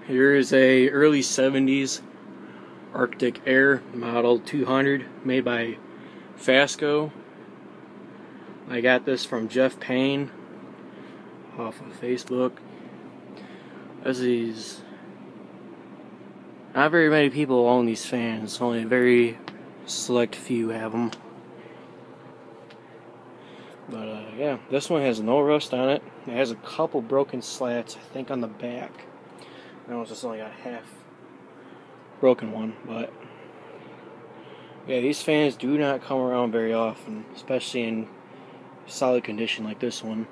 Here is a early 70s Arctic Aire Model 200 made by Fasco. I got this from Jeff Payne off of Facebook. Not very many people own these fans, only a very select few have them. But yeah, this one has no rust on it. It has a couple broken slats, I think, on the back. I know it's just only got half broken one, but yeah, these fans do not come around very often, especially in solid condition like this one.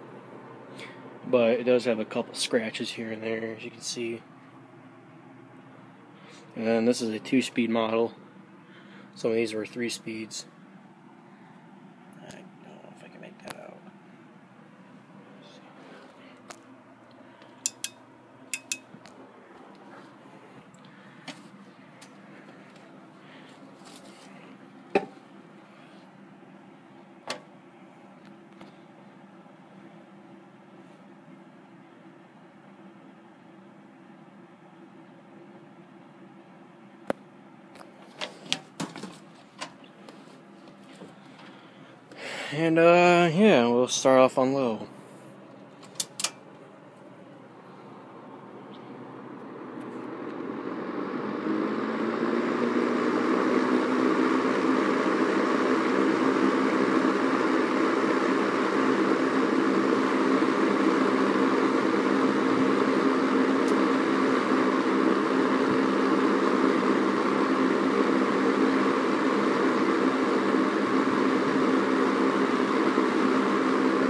But it does have a couple scratches here and there, as you can see. And then this is a 2-speed model. Some of these were 3 speeds. I don't know if I can make that out. And yeah, we'll start off on low.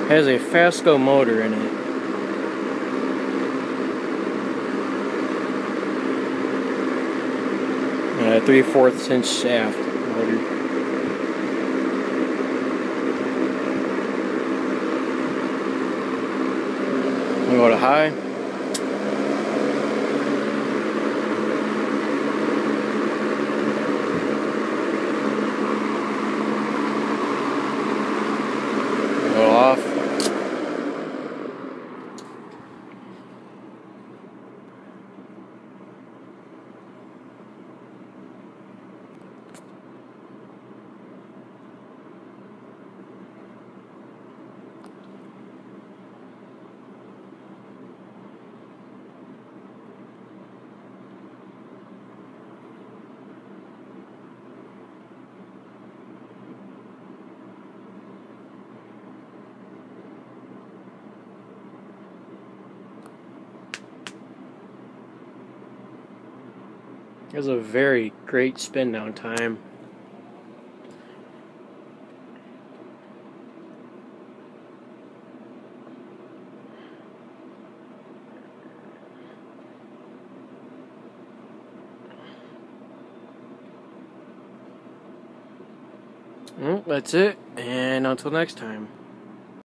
Has a Fasco motor in it. And a 3/4 inch shaft motor. We go to high. Go off. It was a very great spin down time. Well, that's it, and until next time.